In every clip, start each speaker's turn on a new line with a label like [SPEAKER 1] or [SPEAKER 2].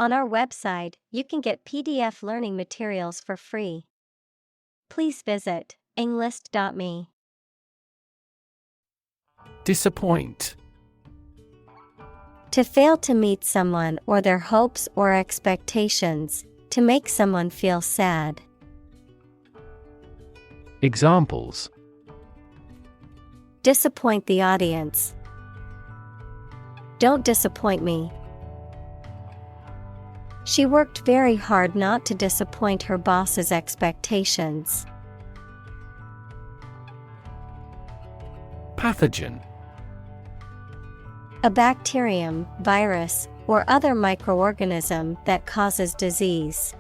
[SPEAKER 1] On our website, you can get PDF learning materials for free. Please visit englist.me.
[SPEAKER 2] Disappoint.
[SPEAKER 1] To fail to meet someone or their hopes or expectations, to make someone feel sad.
[SPEAKER 2] Examples:
[SPEAKER 1] Disappoint the audience. Don't disappoint me. She worked very hard not to disappoint her boss's expectations.
[SPEAKER 2] Pathogen.
[SPEAKER 1] A bacterium, virus, or other microorganism that causes disease.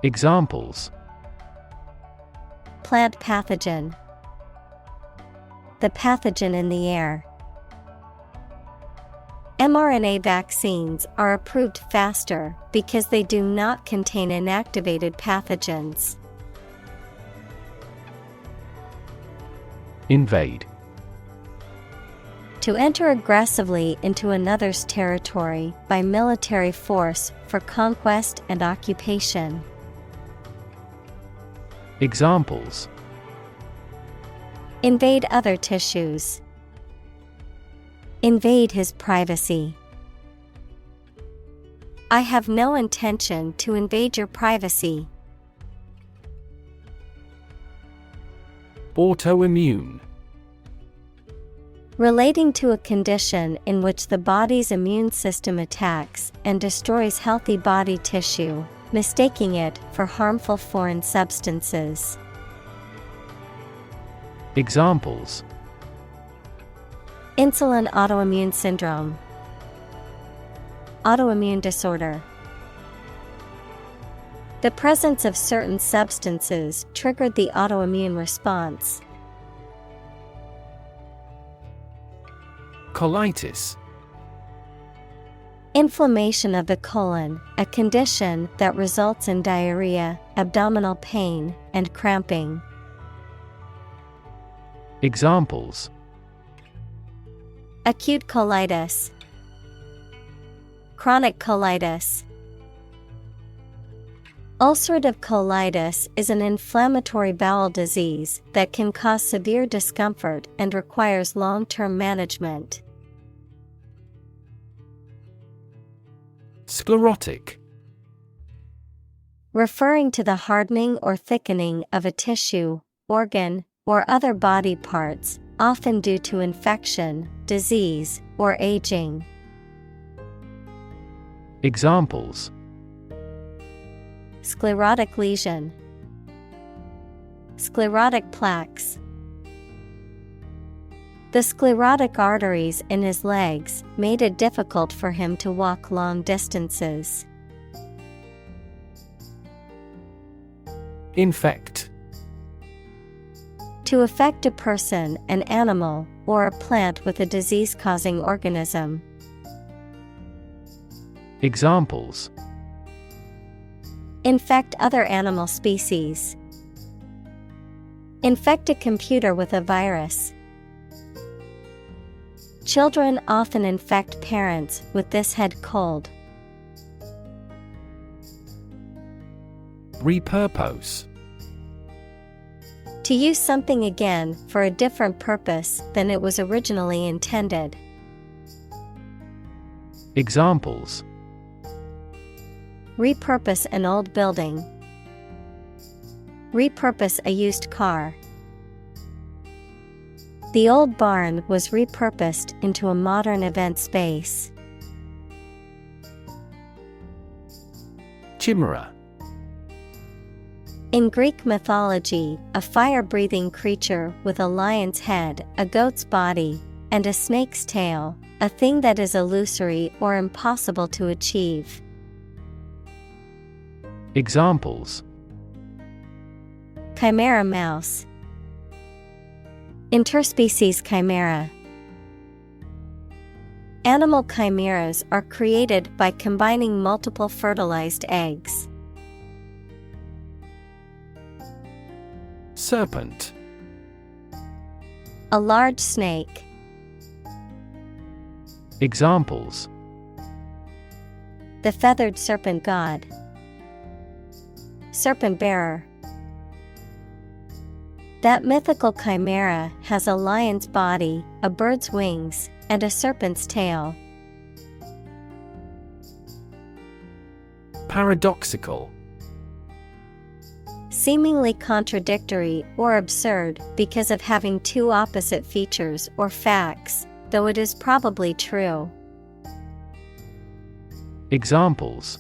[SPEAKER 2] Examples:
[SPEAKER 1] Plant pathogen. The pathogen in the air. mRNA vaccines are approved faster because they do not contain inactivated pathogens.
[SPEAKER 2] Invade.
[SPEAKER 1] To enter aggressively into another's territory by military force for conquest and occupation.
[SPEAKER 2] Examples:
[SPEAKER 1] Invade other tissues. Invade his privacy. I have no intention to invade your privacy.
[SPEAKER 2] Autoimmune.
[SPEAKER 1] Relating to a condition in which the body's immune system attacks and destroys healthy body tissue, mistaking it for harmful foreign substances.
[SPEAKER 2] Examples:
[SPEAKER 1] Insulin autoimmune syndrome. Autoimmune disorder. The presence of certain substances triggered the autoimmune response.
[SPEAKER 2] Colitis.
[SPEAKER 1] Inflammation of the colon, a condition that results in diarrhea, abdominal pain, and cramping.
[SPEAKER 2] Examples:
[SPEAKER 1] Acute colitis. Chronic colitis. Ulcerative colitis is an inflammatory bowel disease that can cause severe discomfort and requires long-term management.
[SPEAKER 2] Sclerotic.
[SPEAKER 1] Referring to the hardening or thickening of a tissue, organ, or other body parts, often due to infection, disease, or aging.
[SPEAKER 2] Examples:
[SPEAKER 1] Sclerotic lesion. Sclerotic plaques. The sclerotic arteries in his legs made it difficult for him to walk long distances.
[SPEAKER 2] Infect.
[SPEAKER 1] To affect a person, an animal, or a plant with a disease-causing organism.
[SPEAKER 2] Examples:
[SPEAKER 1] Infect other animal species. Infect a computer with a virus. Children often infect parents with this head cold.
[SPEAKER 2] Repurpose.
[SPEAKER 1] To use something again for a different purpose than it was originally intended.
[SPEAKER 2] Examples:
[SPEAKER 1] Repurpose an old building. Repurpose a used car. The old barn was repurposed into a modern event space.
[SPEAKER 2] Chimera.
[SPEAKER 1] In Greek mythology, a fire-breathing creature with a lion's head, a goat's body, and a snake's tail, a thing that is illusory or impossible to achieve.
[SPEAKER 2] Examples:
[SPEAKER 1] Chimera mouse. Interspecies chimera. Animal chimeras are created by combining multiple fertilized eggs.
[SPEAKER 2] Serpent.
[SPEAKER 1] A large snake.
[SPEAKER 2] Examples:
[SPEAKER 1] The feathered serpent god. Serpent bearer. That mythical chimera has a lion's body, a bird's wings, and a serpent's tail.
[SPEAKER 2] Paradoxical.
[SPEAKER 1] Seemingly contradictory or absurd because of having two opposite features or facts, though it is probably true.
[SPEAKER 2] Examples: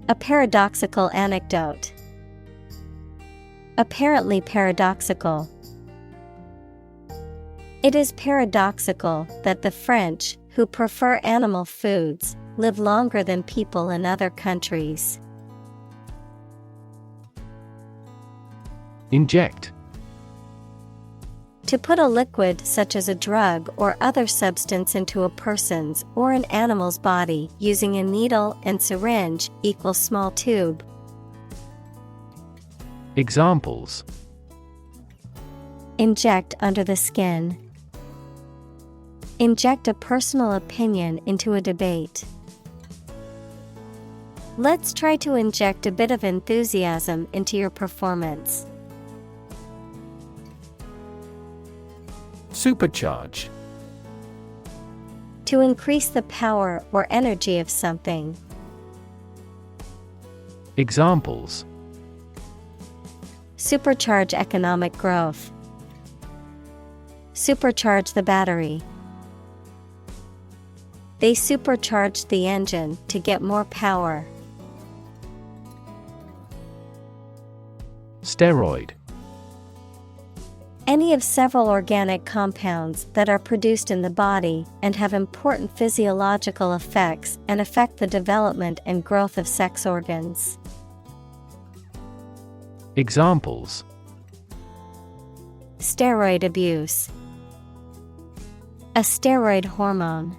[SPEAKER 1] a paradoxical anecdote. Apparently paradoxical. It is paradoxical that the French, who prefer animal foods, live longer than people in other countries.
[SPEAKER 2] Inject.
[SPEAKER 1] To put a liquid such as a drug or other substance into a person's or an animal's body using a needle and syringe equals small tube.
[SPEAKER 2] Examples:
[SPEAKER 1] inject under the skin. Inject a personal opinion into a debate. Let's try to inject a bit of enthusiasm into your performance.
[SPEAKER 2] Supercharge.
[SPEAKER 1] To increase the power or energy of something.
[SPEAKER 2] Examples:
[SPEAKER 1] supercharge economic growth. Supercharge the battery. They supercharged the engine to get more power.
[SPEAKER 2] Steroid.
[SPEAKER 1] Any of several organic compounds that are produced in the body and have important physiological effects and affect the development and growth of sex organs.
[SPEAKER 2] Examples:
[SPEAKER 1] steroid abuse. A steroid hormone.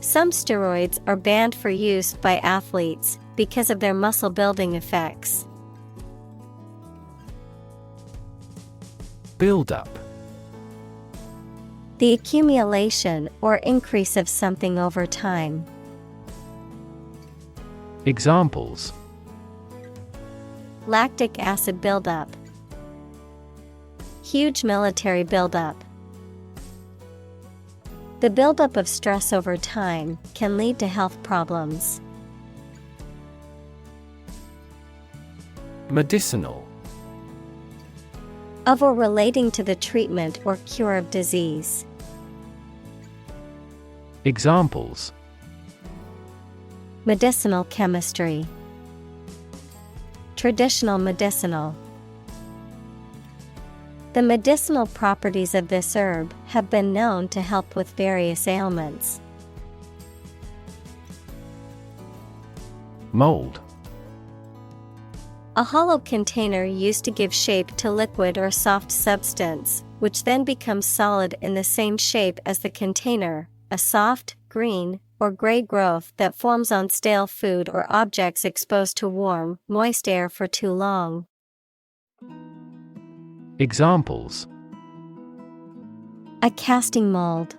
[SPEAKER 1] Some steroids are banned for use by athletes because of their muscle building effects.
[SPEAKER 2] Build up.
[SPEAKER 1] The accumulation or increase of something over time.
[SPEAKER 2] Examples:
[SPEAKER 1] lactic acid buildup. Huge military buildup. The buildup of stress over time can lead to health problems.
[SPEAKER 2] Medicinal.
[SPEAKER 1] Of or relating to the treatment or cure of disease.
[SPEAKER 2] Examples:
[SPEAKER 1] medicinal chemistry. Traditional medicinal. The medicinal properties of this herb have been known to help with various ailments.
[SPEAKER 2] Mold.
[SPEAKER 1] A hollow container used to give shape to liquid or soft substance, which then becomes solid in the same shape as the container, a soft, green, or gray growth that forms on stale food or objects exposed to warm, moist air for too long.
[SPEAKER 2] Examples:
[SPEAKER 1] a casting mold.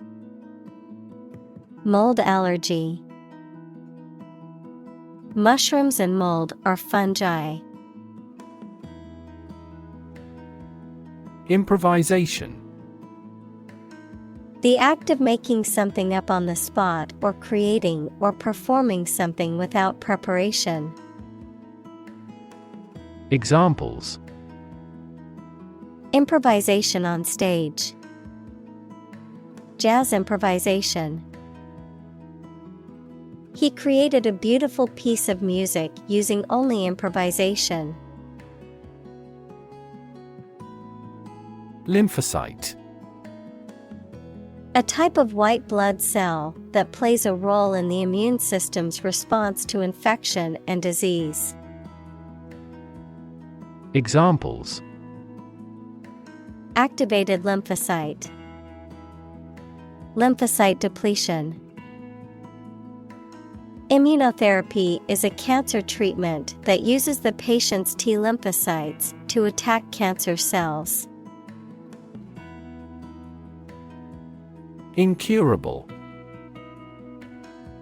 [SPEAKER 1] Mold allergy. Mushrooms and mold are fungi.
[SPEAKER 2] Improvisation.
[SPEAKER 1] The act of making something up on the spot or creating or performing something without preparation.
[SPEAKER 2] Examples:
[SPEAKER 1] improvisation on stage. Jazz improvisation. He created a beautiful piece of music using only improvisation.
[SPEAKER 2] Lymphocyte.
[SPEAKER 1] A type of white blood cell that plays a role in the immune system's response to infection and disease.
[SPEAKER 2] Examples:
[SPEAKER 1] activated lymphocyte. Lymphocyte depletion. Immunotherapy is a cancer treatment that uses the patient's T lymphocytes to attack cancer cells.
[SPEAKER 2] Incurable.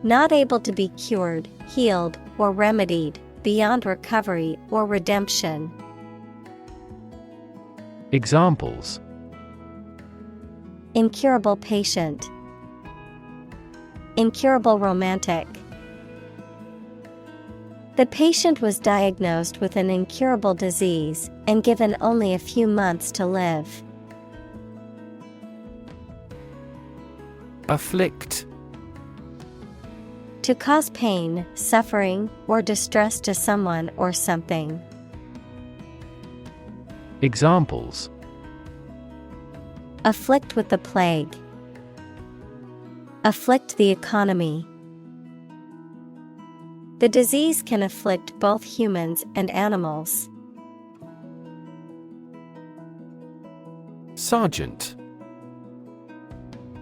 [SPEAKER 1] Not able to be cured, healed, or remedied, beyond recovery or redemption.
[SPEAKER 2] Examples:
[SPEAKER 1] Incurable patient. Incurable romantic. The patient was diagnosed with an incurable disease and given only a few months to live.
[SPEAKER 2] Afflict.
[SPEAKER 1] To cause pain, suffering, or distress to someone or something.
[SPEAKER 2] Examples:
[SPEAKER 1] Afflict with the plague. Afflict the economy. The disease can afflict both humans and animals.
[SPEAKER 2] Sergeant.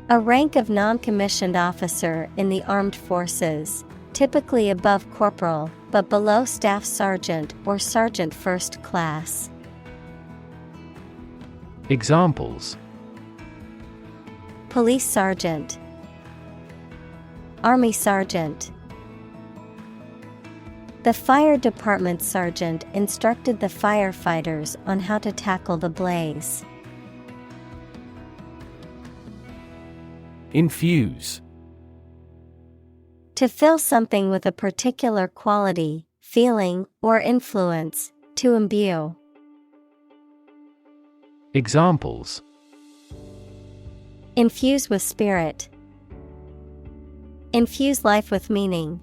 [SPEAKER 1] A rank of non-commissioned officer in the armed forces, typically above corporal, but below staff sergeant or sergeant first class.
[SPEAKER 2] Examples:
[SPEAKER 1] Police sergeant. Army sergeant. The fire department sergeant instructed the firefighters on how to tackle the blaze.
[SPEAKER 2] Infuse.
[SPEAKER 1] To fill something with a particular quality, feeling, or influence, to imbue.
[SPEAKER 2] Examples:
[SPEAKER 1] Infuse with spirit. Infuse life with meaning.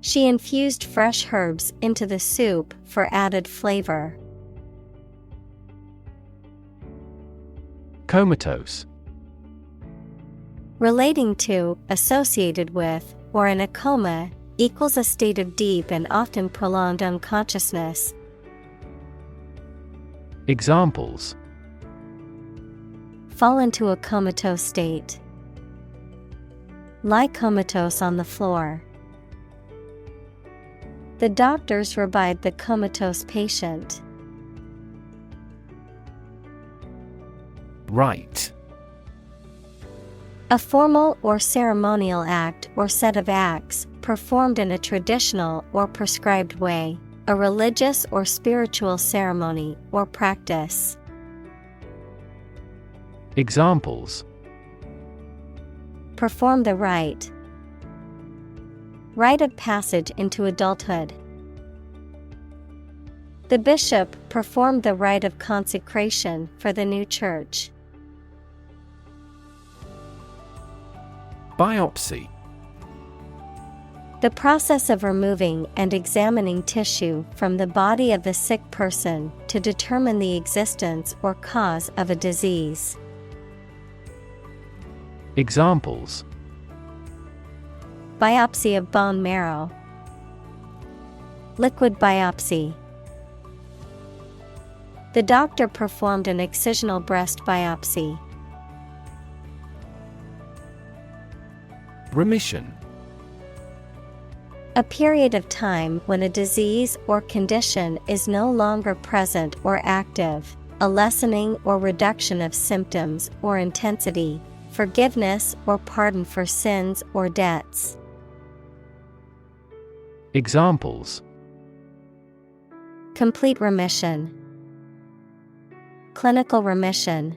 [SPEAKER 1] She infused fresh herbs into the soup for added flavor.
[SPEAKER 2] Comatose.
[SPEAKER 1] Relating to, associated with, or in a coma, equals a state of deep and often prolonged unconsciousness.
[SPEAKER 2] Examples:
[SPEAKER 1] Fall into a comatose state. Lie comatose on the floor. The doctors revived the comatose patient.
[SPEAKER 2] Rite.
[SPEAKER 1] A formal or ceremonial act or set of acts, performed in a traditional or prescribed way, a religious or spiritual ceremony or practice.
[SPEAKER 2] Examples:
[SPEAKER 1] Perform the rite. Rite of passage into adulthood. The bishop performed the rite of consecration for the new church.
[SPEAKER 2] Biopsy.
[SPEAKER 1] The process of removing and examining tissue from the body of the sick person to determine the existence or cause of a disease.
[SPEAKER 2] Examples:
[SPEAKER 1] Biopsy of bone marrow. Liquid biopsy. The doctor performed an excisional breast biopsy.
[SPEAKER 2] Remission.
[SPEAKER 1] A period of time when a disease or condition is no longer present or active, a lessening or reduction of symptoms or intensity, forgiveness or pardon for sins or debts.
[SPEAKER 2] Examples:
[SPEAKER 1] Complete remission. Clinical remission.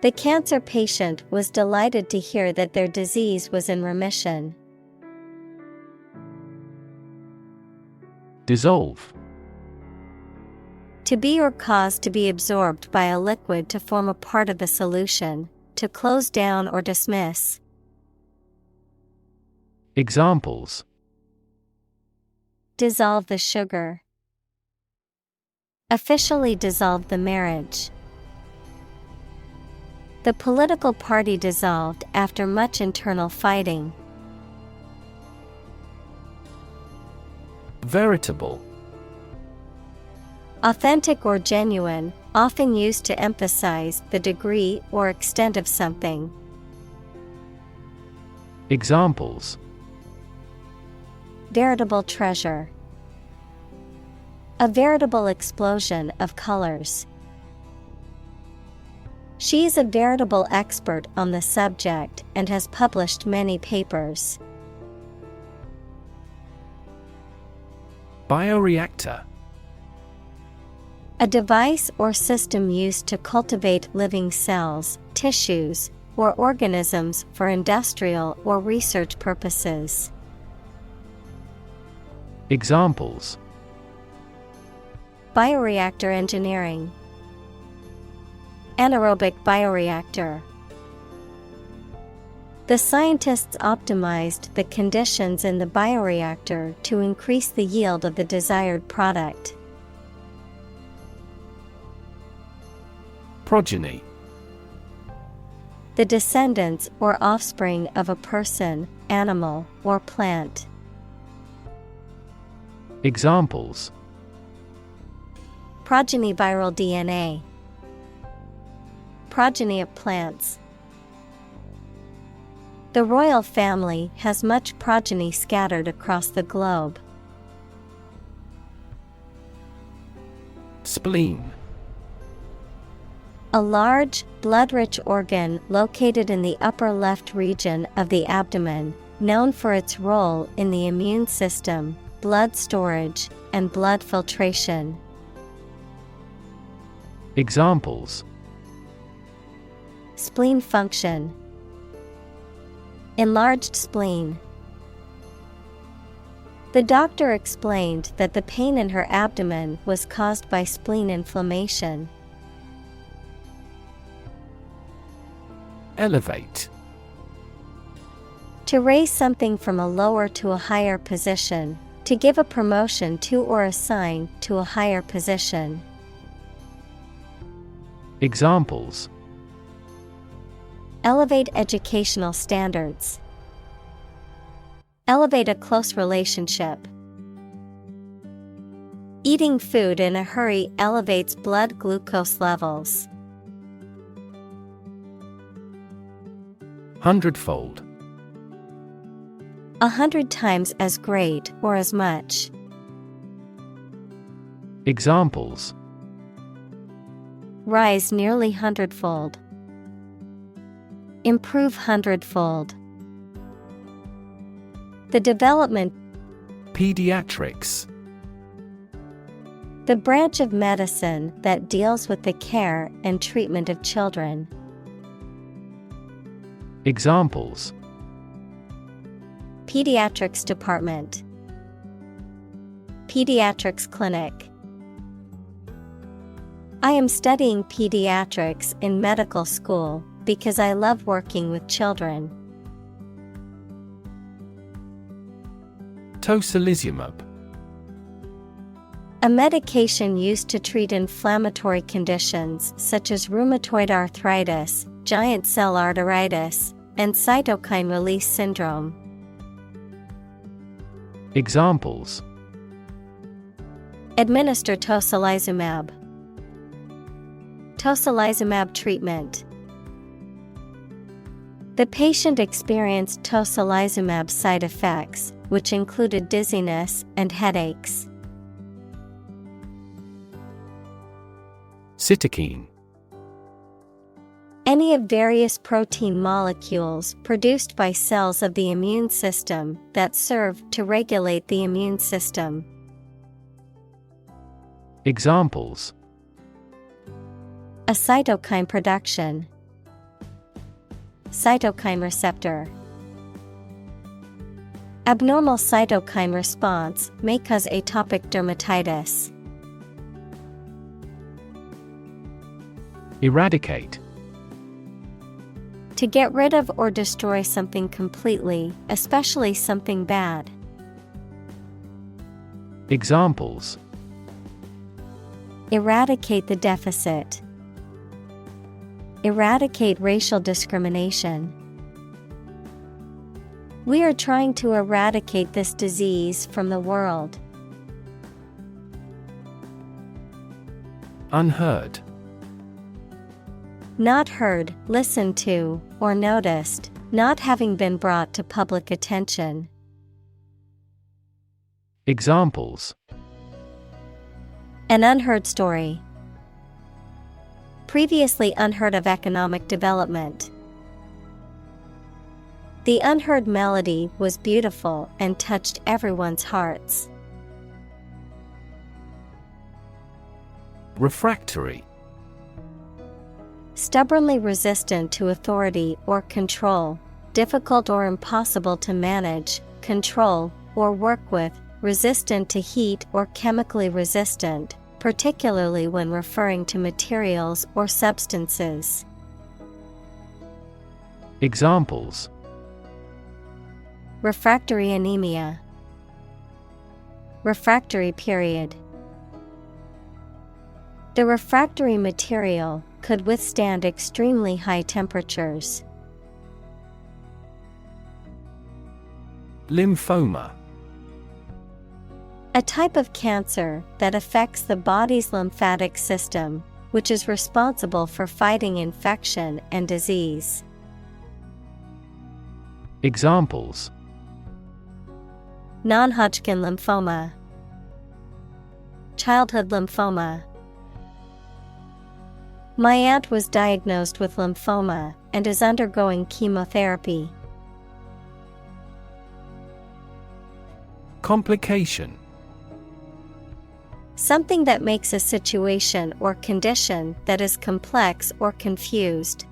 [SPEAKER 1] The cancer patient was delighted to hear that their disease was in remission.
[SPEAKER 2] Dissolve.
[SPEAKER 1] To be or cause to be absorbed by a liquid to form a part of the solution, to close down or dismiss.
[SPEAKER 2] Examples:
[SPEAKER 1] Dissolve the sugar. Officially dissolved the marriage. The political party dissolved after much internal fighting.
[SPEAKER 2] Veritable.
[SPEAKER 1] Authentic or genuine, often used to emphasize the degree or extent of something.
[SPEAKER 2] Examples:
[SPEAKER 1] Veritable treasure. A veritable explosion of colors. She is a veritable expert on the subject and has published many papers.
[SPEAKER 2] Bioreactor.
[SPEAKER 1] A device or system used to cultivate living cells, tissues, or organisms for industrial or research purposes.
[SPEAKER 2] Examples:
[SPEAKER 1] Bioreactor engineering. Anaerobic bioreactor. The scientists optimized the conditions in the bioreactor to increase the yield of the desired product.
[SPEAKER 2] Progeny.
[SPEAKER 1] The descendants or offspring of a person, animal, or plant.
[SPEAKER 2] Examples:
[SPEAKER 1] Progeny viral DNA. Progeny of plants. The royal family has much progeny scattered across the globe.
[SPEAKER 2] Spleen.
[SPEAKER 1] A large, blood-rich organ located in the upper left region of the abdomen, known for its role in the immune system, blood storage, and blood filtration.
[SPEAKER 2] Examples:
[SPEAKER 1] Spleen function. Enlarged spleen. The doctor explained that the pain in her abdomen was caused by spleen inflammation.
[SPEAKER 2] Elevate.
[SPEAKER 1] To raise something from a lower to a higher position, to give a promotion to or assign to a higher position.
[SPEAKER 2] Examples:
[SPEAKER 1] Elevate educational standards. Elevate a close relationship. Eating food in a hurry elevates blood glucose levels.
[SPEAKER 2] Hundredfold.
[SPEAKER 1] 100 times as great or as much.
[SPEAKER 2] Examples:
[SPEAKER 1] Rise nearly hundredfold. Improve hundredfold. The development.
[SPEAKER 2] Pediatrics.
[SPEAKER 1] The branch of medicine that deals with the care and treatment of children.
[SPEAKER 2] Examples:
[SPEAKER 1] Pediatrics department. Pediatrics clinic. I am studying pediatrics in medical school because I love working with children.
[SPEAKER 2] Tocilizumab.
[SPEAKER 1] A medication used to treat inflammatory conditions such as rheumatoid arthritis, giant cell arteritis, and cytokine release syndrome.
[SPEAKER 2] Examples:
[SPEAKER 1] Administer tocilizumab. Tocilizumab treatment. The patient experienced tocilizumab side effects, which included dizziness and headaches.
[SPEAKER 2] Cytokine.
[SPEAKER 1] Any of various protein molecules produced by cells of the immune system that serve to regulate the immune system.
[SPEAKER 2] Examples:
[SPEAKER 1] A cytokine production. Cytokine receptor. Abnormal cytokine response may cause atopic dermatitis.
[SPEAKER 2] Eradicate.
[SPEAKER 1] To get rid of or destroy something completely, especially something bad.
[SPEAKER 2] Examples:
[SPEAKER 1] Eradicate the deficit. Eradicate racial discrimination. We are trying to eradicate this disease from the world.
[SPEAKER 2] Unheard.
[SPEAKER 1] Not heard, listened to, or noticed, not having been brought to public attention.
[SPEAKER 2] Examples:
[SPEAKER 1] An unheard story. Previously unheard of economic development. The unheard melody was beautiful and touched everyone's hearts.
[SPEAKER 2] Refractory.
[SPEAKER 1] Stubbornly resistant to authority or control, difficult or impossible to manage, control, or work with, resistant to heat or chemically resistant, particularly when referring to materials or substances.
[SPEAKER 2] Examples:
[SPEAKER 1] refractory anemia, refractory period. The refractory material could withstand extremely high temperatures.
[SPEAKER 2] Lymphoma.
[SPEAKER 1] A type of cancer that affects the body's lymphatic system, which is responsible for fighting infection and disease.
[SPEAKER 2] Examples:
[SPEAKER 1] non-Hodgkin lymphoma, childhood lymphoma. My aunt was diagnosed with lymphoma and is undergoing chemotherapy.
[SPEAKER 2] Complication.
[SPEAKER 1] Something that makes a situation or condition that is complex or confused.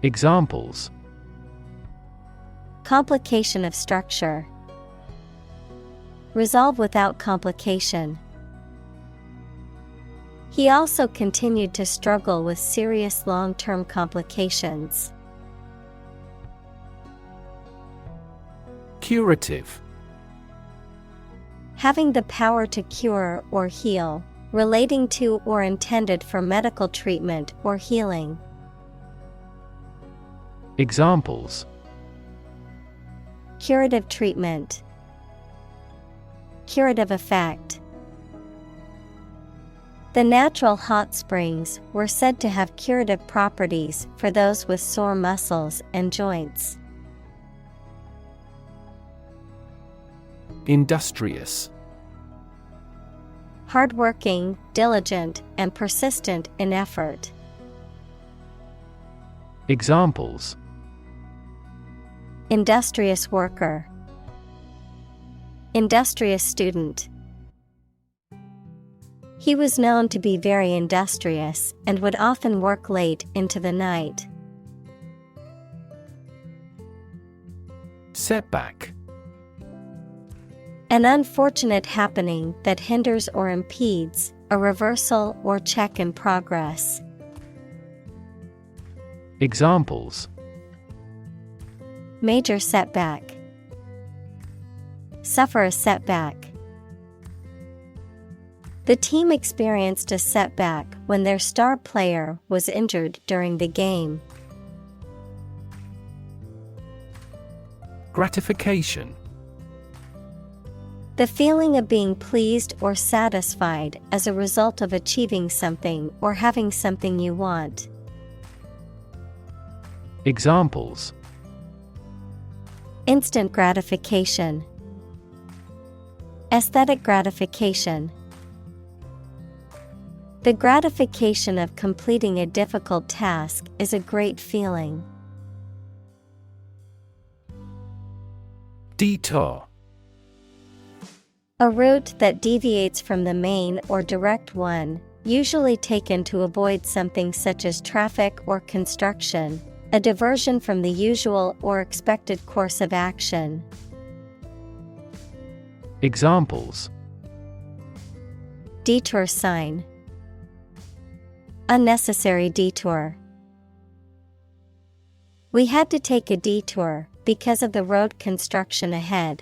[SPEAKER 2] Examples:
[SPEAKER 1] complication of structure, resolve without complication. He also continued to struggle with serious long-term complications.
[SPEAKER 2] Curative.
[SPEAKER 1] Having the power to cure or heal, relating to or intended for medical treatment or healing.
[SPEAKER 2] Examples:
[SPEAKER 1] curative treatment, curative effect. The natural hot springs were said to have curative properties for those with sore muscles and joints.
[SPEAKER 2] Industrious.
[SPEAKER 1] Hardworking, diligent, and persistent in effort.
[SPEAKER 2] Examples:
[SPEAKER 1] industrious worker, industrious student. He was known to be very industrious and would often work late into the night.
[SPEAKER 2] Setback.
[SPEAKER 1] An unfortunate happening that hinders or impedes a reversal or check in progress.
[SPEAKER 2] Examples:
[SPEAKER 1] major setback, suffer a setback. The team experienced a setback when their star player was injured during the game.
[SPEAKER 2] Gratification.
[SPEAKER 1] The feeling of being pleased or satisfied as a result of achieving something or having something you want.
[SPEAKER 2] Examples:
[SPEAKER 1] instant gratification, aesthetic gratification. The gratification of completing a difficult task is a great feeling.
[SPEAKER 2] Detour.
[SPEAKER 1] A route that deviates from the main or direct one, usually taken to avoid something such as traffic or construction, a diversion from the usual or expected course of action.
[SPEAKER 2] Examples:
[SPEAKER 1] detour sign, unnecessary detour. We had to take a detour because of the road construction ahead.